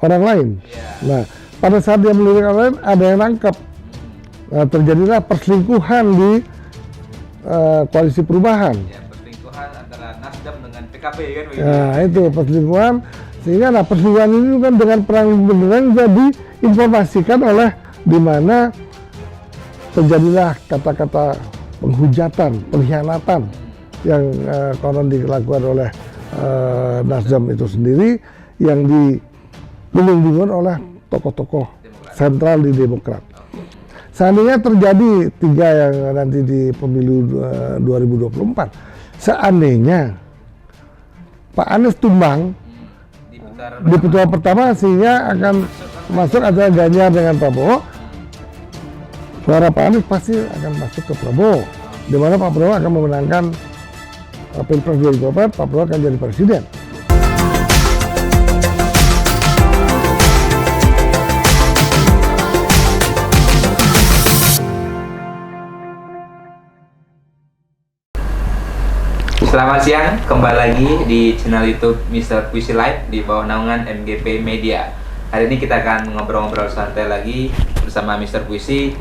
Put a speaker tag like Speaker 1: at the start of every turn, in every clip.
Speaker 1: orang lain. Nah, pada saat dia melirik orang lain, ada yang nangkep. Nah, terjadilah perselingkuhan di koalisi perubahan.
Speaker 2: Ya, perselingkuhan antara Nasdem dengan PKB kan begitu.
Speaker 1: Nah, itu perselingkuhan. Sehingga perselingkuhan ini kan dengan perang beneran jadi informasikan oleh di mana terjadilah kata-kata penghujatan, pengkhianatan yang konon dilakukan oleh Nasdem itu sendiri, yang didukung oleh tokoh-tokoh sentral di Demokrat. Seandainya terjadi 3 yang nanti di pemilu 2024, seandainya Pak Anies tumbang di putaran pertama, sehingga akan masuk adalah Ganjar dengan Prabowo, suara Pak Anies pasti akan masuk ke Prabowo, di mana Pak Prabowo akan memenangkan Pilpres 2024, Pak Prabowo akan jadi presiden.
Speaker 2: Selamat siang, kembali lagi di channel YouTube Mr. Puisi Live di bawah naungan MGP Media. Hari ini kita akan ngobrol-ngobrol santai lagi bersama Mr. Puisi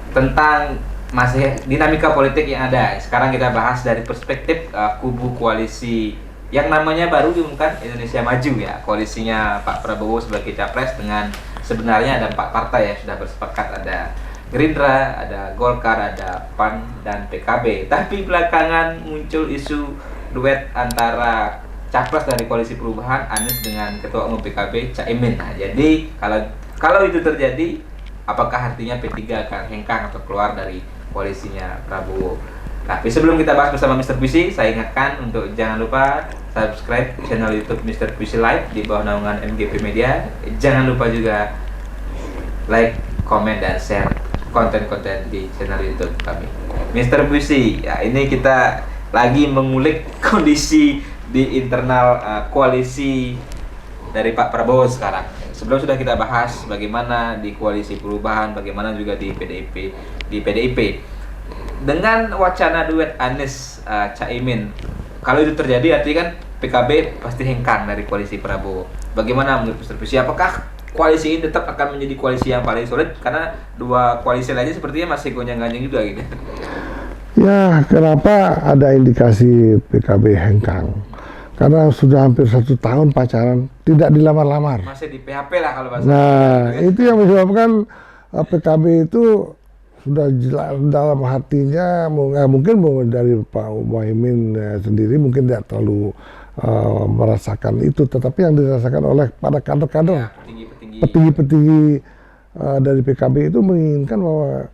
Speaker 2: tentang masih dinamika politik yang ada. Sekarang kita bahas dari perspektif kubu koalisi yang namanya baru diumumkan, Indonesia Maju ya. Koalisinya Pak Prabowo sebagai capres dengan sebenarnya ada 4 partai yang sudah bersepakat, ada Gerindra, ada Golkar, ada PAN, dan PKB. Tapi belakangan muncul isu duet antara capres dari koalisi perubahan Anies dengan Ketua Umum PKB Caimin. Nah, jadi kalau itu terjadi, apakah artinya P3 akan hengkang atau keluar dari koalisinya Prabowo? Tapi sebelum kita bahas bersama Mr. Puisi, saya ingatkan untuk jangan lupa subscribe channel YouTube Mr. Puisi Live di bawah naungan MGP Media. Jangan lupa juga like, komen, dan share konten-konten di channel YouTube kami. Mr. Puisi, ya ini kita lagi mengulik kondisi di internal koalisi dari Pak Prabowo sekarang. Sebelum sudah kita bahas bagaimana di koalisi perubahan, bagaimana juga di PDIP. Dengan wacana duet Anies Caimin, kalau itu terjadi artinya kan PKB pasti hengkang dari koalisi Prabowo. Bagaimana menurut Mr. Puisi? Apakah koalisi ini tetap akan menjadi koalisi yang paling solid, karena 2 koalisi lainnya sepertinya masih gonjang-ganjing juga gitu?
Speaker 1: Ya, kenapa ada indikasi PKB hengkang? Karena sudah hampir 1 tahun pacaran, tidak dilamar-lamar.
Speaker 2: Masih di PHP lah kalau bahasa.
Speaker 1: Nah, itu yang menyebabkan PKB itu sudah jelas dalam hatinya, mungkin dari Pak Muhaimin sendiri mungkin tidak terlalu merasakan itu, tetapi yang dirasakan oleh para kader-kader,
Speaker 2: Ya,
Speaker 1: petinggi-petinggi dari PKB itu menginginkan bahwa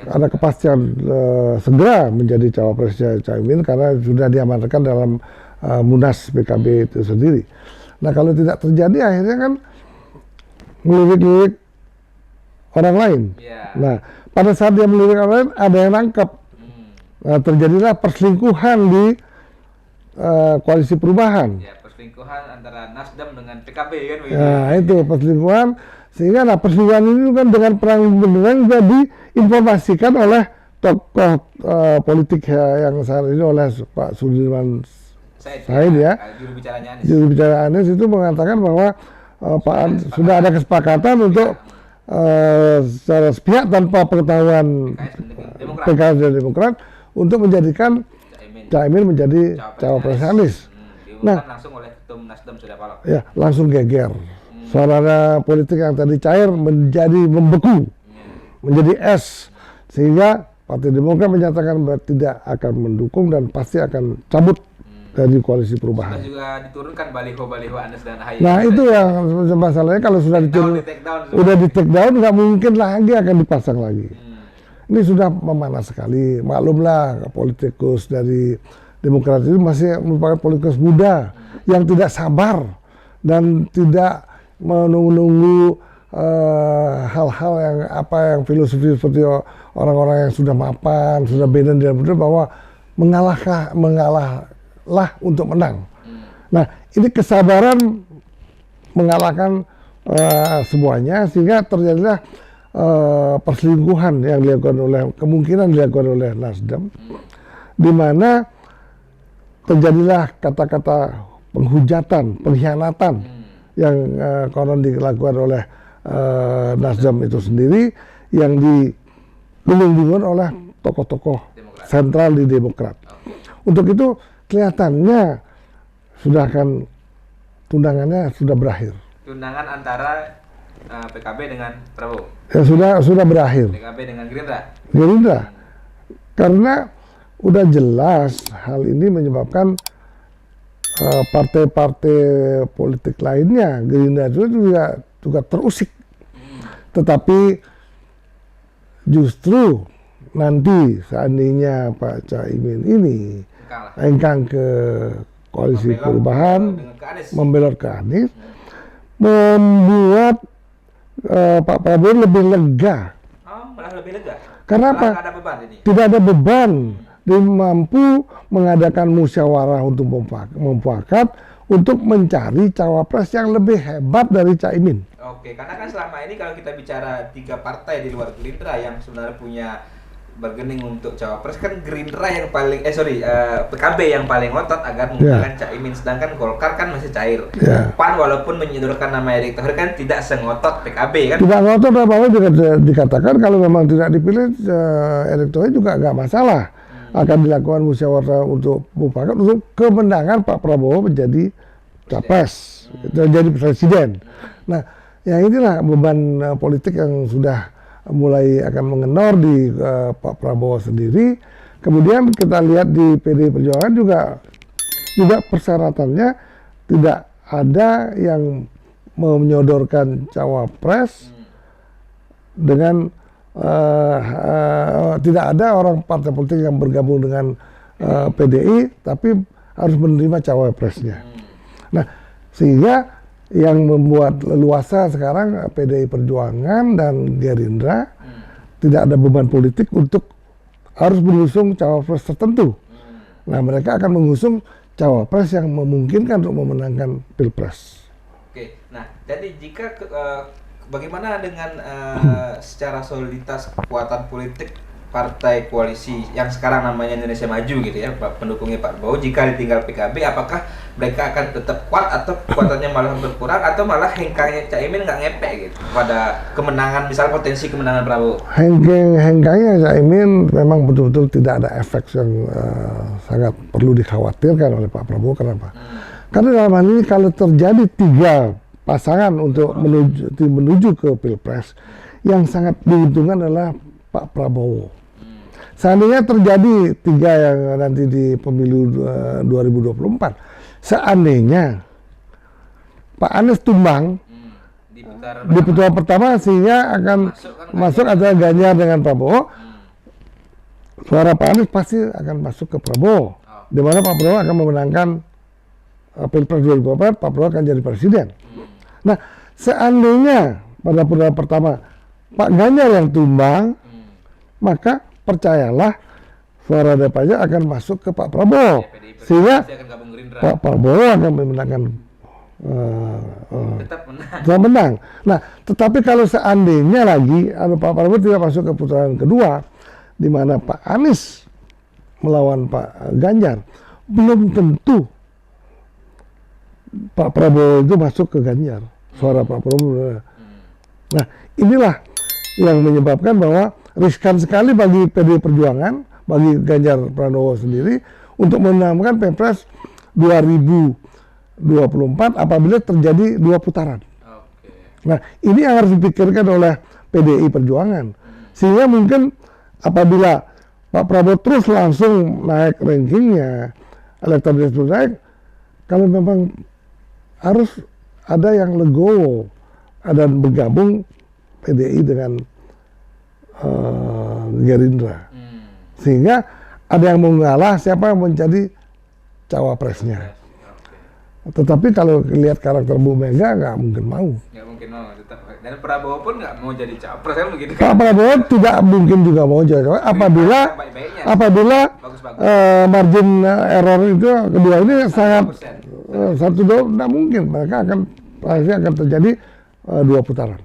Speaker 1: ada kepastian segera menjadi cawapresnya Caimin, karena sudah diamankan dalam Munas PKB itu sendiri. Nah, kalau tidak terjadi, akhirnya kan melirik-lirik orang lain. Nah, pada saat dia melirik orang lain, ada yang nangkep. Nah, terjadilah perselingkuhan di koalisi perubahan.
Speaker 2: Ya, perselingkuhan antara Nasdem dengan PKB kan begitu.
Speaker 1: Nah, itu perselingkuhan, sehingga perselingkuhan ini kan dengan perang beneran jadi informasikan oleh tokoh politik yang saat ini, oleh Pak Sudirman Said ya. Juru bicara Anies itu mengatakan bahwa Pak Anies sudah ada kesepakatan untuk secara sepihak tanpa pengetahuan PKS dan Demokrat untuk menjadikan Caimin menjadi cawapres Anies. Nah,
Speaker 2: langsung oleh Ketum Nasdem Surya Paloh.
Speaker 1: Ya, langsung geger. Suara politik yang tadi cair menjadi membeku, menjadi es, sehingga Partai Demokrat menyatakan bahwa tidak akan mendukung dan pasti akan cabut dari koalisi perubahan.
Speaker 2: Sudah juga diturunkan baliho-baliho Anies dan Ahy.
Speaker 1: Nah, itu yang masalahnya, kalau sudah diturun, udah di take down, nggak mungkin lagi akan dipasang lagi. Ini sudah memanas sekali. Maklumlah, politikus dari Demokrat itu masih merupakan politikus muda yang tidak sabar dan tidak menunggu hal-hal yang filosofi seperti orang-orang yang sudah mapan, sudah beda dan benar, bahwa mengalahlah untuk menang. Nah, ini kesabaran mengalahkan semuanya, sehingga terjadilah perselingkuhan yang kemungkinan dilakukan oleh Nasdem, di mana terjadilah kata-kata penghujatan, pengkhianatan yang konon dilakukan oleh Nasdem itu sendiri, yang didukung oleh tokoh-tokoh
Speaker 2: Demokrat.
Speaker 1: sentral di Demokrat. Untuk itu kelihatannya sudah akan tundangannya sudah berakhir.
Speaker 2: Tundangan antara PKB dengan Prabowo,
Speaker 1: Ya sudah berakhir.
Speaker 2: PKB dengan Gerindra.
Speaker 1: Gerindra. Karena udah jelas hal ini menyebabkan partai-partai politik lainnya, Gerindra itu juga terusik. Tetapi justru nanti seandainya Pak Caimin ini
Speaker 2: Kalah.
Speaker 1: engkang ke koalisi
Speaker 2: Membelot
Speaker 1: perubahan,
Speaker 2: dengan ke Anies.
Speaker 1: membelot ke Anies, membuat Pak Prabowo lebih lega.
Speaker 2: Oh, malah lebih lega.
Speaker 1: Karena
Speaker 2: Malah
Speaker 1: apa?
Speaker 2: nggak ada beban ini.
Speaker 1: Tidak ada beban. Dia mampu mengadakan musyawarah untuk mufakat untuk mencari cawapres yang lebih hebat dari Caimin.
Speaker 2: Oke, karena kan selama ini kalau kita bicara 3 partai di luar Gerindra yang sebenarnya punya bargaining untuk cawapres, kan Gerindra yang paling PKB yang paling ngotot agar menggunakan Caimin, sedangkan Golkar kan masih cair. PAN walaupun menyodorkan nama Erick Thohir kan tidak sengotot PKB kan.
Speaker 1: Tidak ngotot apa-apa juga dikatakan kalau memang tidak dipilih Erick Thohir juga nggak masalah. Akan dilakukan musyawarah untuk mufakat untuk kemenangan Pak Prabowo menjadi capres, jadi presiden. Nah, yang inilah beban politik yang sudah mulai akan mengenor di Pak Prabowo sendiri. Kemudian kita lihat di PDI Perjuangan juga persyaratannya tidak ada yang menyodorkan cawapres dengan tidak ada orang partai politik yang bergabung dengan PDI tapi harus menerima cawapresnya. Nah, sehingga yang membuat leluasa sekarang PDI Perjuangan dan Gerindra tidak ada beban politik untuk harus mengusung cawapres tertentu. Nah, mereka akan mengusung cawapres yang memungkinkan untuk memenangkan Pilpres.
Speaker 2: Oke, nah jadi jika bagaimana dengan secara soliditas kekuatan politik partai koalisi yang sekarang namanya Indonesia Maju gitu ya, pendukungnya Pak Prabowo, jika ditinggal PKB, apakah mereka akan tetap kuat atau kekuatannya malah berkurang atau malah hengkangnya Caimin nggak ngepek gitu pada kemenangan, misalnya potensi kemenangan Prabowo?
Speaker 1: Hengkangnya Caimin memang betul-betul tidak ada efek yang sangat perlu dikhawatirkan oleh Pak Prabowo. Kenapa? Karena dalam hal ini kalau terjadi 3 pasangan untuk menuju ke Pilpres, yang sangat diuntungkan adalah Pak Prabowo. Seandainya terjadi 3 yang nanti di pemilu 2024, seandainya Pak Anies tumbang di putaran pertama sehingga akan masuk antara Ganjar dengan Prabowo, suara Pak Anies pasti akan masuk ke Prabowo, di mana Pak Prabowo akan memenangkan Pilpres 2024, Pak Prabowo akan jadi presiden. Nah, seandainya pada putaran pertama Pak Ganjar yang tumbang, maka percayalah suara DPR akan masuk ke Pak Prabowo, sehingga Pak Prabowo akan memenangkan tetap menang. Nah, tetapi kalau seandainya lagi Pak Prabowo tidak masuk ke putaran kedua, di mana Pak Anies melawan Pak Ganjar, belum tentu Pak Prabowo itu masuk ke Ganjar, suara Pak Prabowo. Nah, inilah yang menyebabkan bahwa riskan sekali bagi PDI Perjuangan, bagi Ganjar Pranowo sendiri untuk memenangkan Pilpres 2024 apabila terjadi 2 putaran. Nah, ini yang harus dipikirkan oleh PDI Perjuangan. Sehingga mungkin apabila Pak Prabowo terus langsung naik rankingnya, elektabilitas terus naik, kalau memang harus ada yang legowo, ada bergabung PDI dengan Gerindra, sehingga ada yang mengalah siapa yang menjadi cawapresnya. Tetapi kalau lihat karakter Bu Mega nggak mungkin mau.
Speaker 2: Nggak mungkin mau, tetap. Dan Prabowo pun nggak mau jadi capres kan begitu.
Speaker 1: Pak Prabowo tidak mungkin juga mau jadi capres apabila margin error itu kedua ini sangat 1-2, tidak mungkin. Mereka pasti akan terjadi 2 putaran.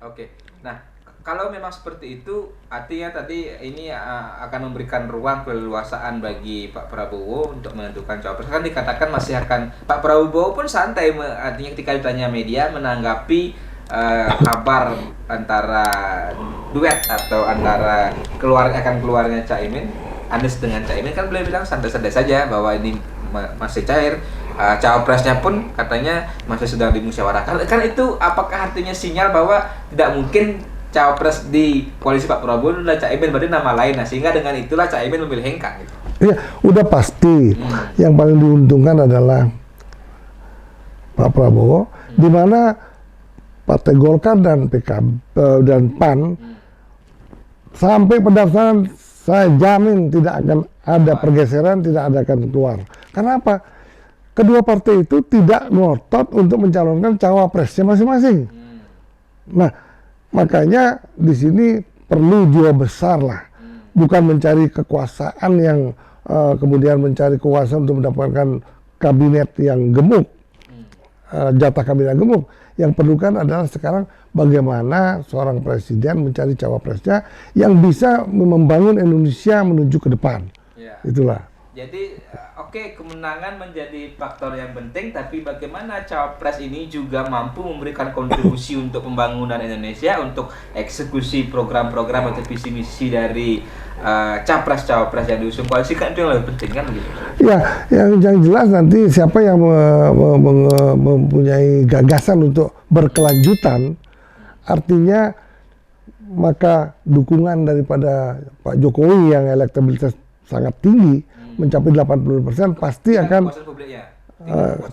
Speaker 2: Oke. Nah, kalau memang seperti itu, artinya tadi ini akan memberikan ruang keleluasaan bagi Pak Prabowo untuk menentukan cawapres. Kan dikatakan masih akan, Pak Prabowo pun santai, artinya ketika ditanya media menanggapi kabar antara duet atau antara keluarnya Caimin, Anies dengan Caimin, kan beliau bilang santai-santai saja bahwa ini masih cair. Cawapresnya pun katanya masih sedang dimusyawarahkan. Kan itu apakah artinya sinyal bahwa tidak mungkin cawapres di koalisi Pak Prabowo adalah Caimin, berarti nama lain. Nah, sehingga dengan itulah Caimin memilih Hengkang gitu.
Speaker 1: Iya, udah pasti. Yang paling diuntungkan adalah Pak Prabowo, di mana Partai Golkar dan PKB dan PAN sampai pendaftaran saya jamin tidak akan ada pergeseran, tidak ada akan keluar. Kenapa? Kedua partai itu tidak ngotot untuk mencalonkan cawapresnya masing-masing. Nah, makanya di sini perlu jiwa besar lah, bukan mencari kekuasaan yang kemudian mencari kekuasaan untuk mendapatkan kabinet yang gemuk, jatah kabinet yang gemuk. Yang perlukan adalah sekarang bagaimana seorang presiden mencari cawapresnya yang bisa membangun Indonesia menuju ke depan.
Speaker 2: Ya.
Speaker 1: Itulah.
Speaker 2: Jadi oke, kemenangan menjadi faktor yang penting, tapi bagaimana cawapres ini juga mampu memberikan kontribusi untuk pembangunan Indonesia, untuk eksekusi program-program atau visi misi dari capres-cawapres yang diusung koalisi, kan itu yang lebih penting kan begitu.
Speaker 1: Ya, yang jelas nanti siapa yang mempunyai gagasan untuk berkelanjutan, artinya maka dukungan daripada Pak Jokowi yang elektabilitas sangat tinggi mencapai 80% pasti akan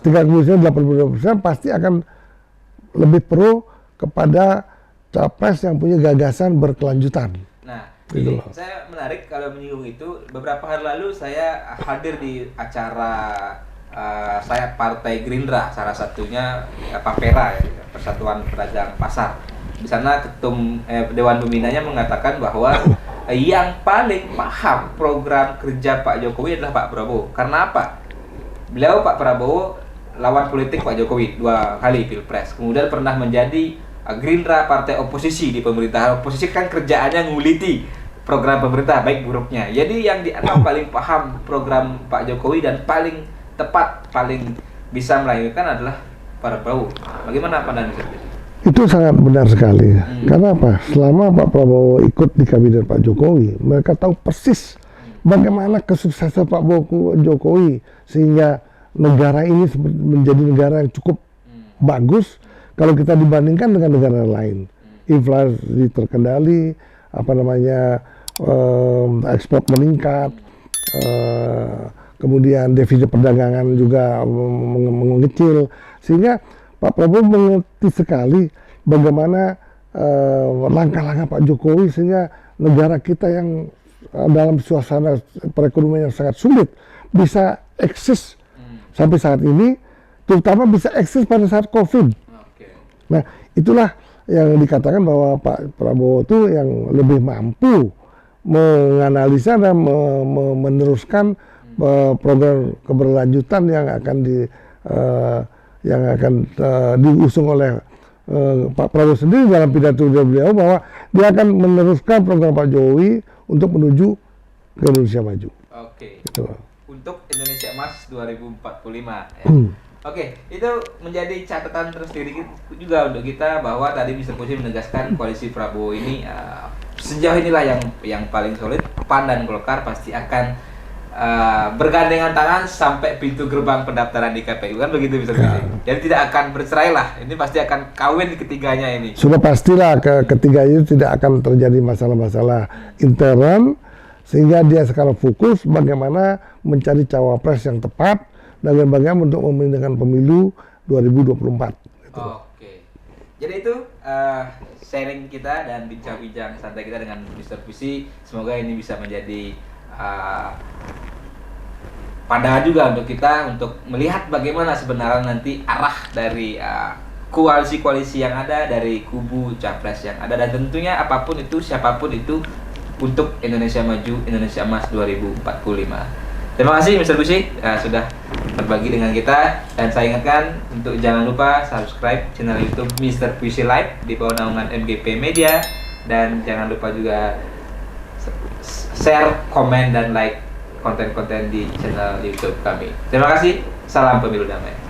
Speaker 1: tingkat kepuasan 82% pasti akan lebih pro kepada capres yang punya gagasan berkelanjutan.
Speaker 2: Nah, ini saya menarik kalau menyinggung itu. Beberapa hari lalu saya hadir di acara saya Partai Gerindra, salah satunya Papera, ya, Persatuan Pedagang Pasar. Di sana ketum Dewan Pembinanya mengatakan bahwa yang paling paham program kerja Pak Jokowi adalah Pak Prabowo. Karena apa? Beliau, Pak Prabowo, lawan politik Pak Jokowi 2 kali Pilpres. Kemudian pernah menjadi Gerindra, partai oposisi di pemerintahan. Oposisi kan kerjaannya nguliti program pemerintah baik buruknya. Jadi yang dianggap paling paham program Pak Jokowi dan paling tepat, paling bisa melahirkan adalah Pak Prabowo. Bagaimana pandangan Anda?
Speaker 1: Itu sangat benar sekali. Karena apa? Selama Pak Prabowo ikut di kabinet Pak Jokowi, mereka tahu persis bagaimana kesuksesan Pak Jokowi sehingga negara ini menjadi negara yang cukup bagus kalau kita dibandingkan dengan negara lain. Inflasi terkendali, ekspor meningkat, kemudian defisit perdagangan juga mengecil, sehingga Pak Prabowo mengerti sekali bagaimana langkah-langkah Pak Jokowi sehingga negara kita yang dalam suasana perekonomian yang sangat sulit bisa eksis sampai saat ini, terutama bisa eksis pada saat COVID. Nah, itulah yang dikatakan bahwa Pak Prabowo itu yang lebih mampu menganalisa dan meneruskan program keberlanjutan yang akan diusung oleh Pak Prabowo sendiri dalam pidato beliau bahwa dia akan meneruskan program Pak Jokowi untuk menuju ke Indonesia Maju.
Speaker 2: Oke.
Speaker 1: Gitu.
Speaker 2: Untuk Indonesia Emas 2045. Ya. Oke, itu menjadi catatan tersendiri juga untuk kita bahwa tadi Mr. Puisi menegaskan koalisi Prabowo ini sejauh inilah yang paling solid. PAN dan Golkar pasti akan bergandengan tangan sampai pintu gerbang pendaftaran di KPU, kan begitu Mr. Puisi. Jadi tidak akan bercerai lah, ini pasti akan kawin ketiganya ini.
Speaker 1: Sudah pastilah ketiga itu tidak akan terjadi masalah-masalah intern, sehingga dia sekarang fokus bagaimana mencari cawapres yang tepat dan bagaimana untuk memenangkan pemilu 2024. Gitu.
Speaker 2: Oke. Jadi itu sharing kita dan bincang-bincang santai kita dengan Mr. Puisi. Semoga ini bisa menjadi pandangan juga untuk kita untuk melihat bagaimana sebenarnya nanti arah dari koalisi-koalisi yang ada, dari kubu capres yang ada, dan tentunya apapun itu, siapapun itu, untuk Indonesia Maju, Indonesia Emas 2045. Terima kasih Mr. Puisi sudah berbagi dengan kita, dan saya ingatkan untuk jangan lupa subscribe channel YouTube Mr. Puisi Live di bawah naungan MGP Media, dan jangan lupa juga share, komen, dan like konten-konten di channel YouTube kami. Terima kasih. Salam Pemilu Damai.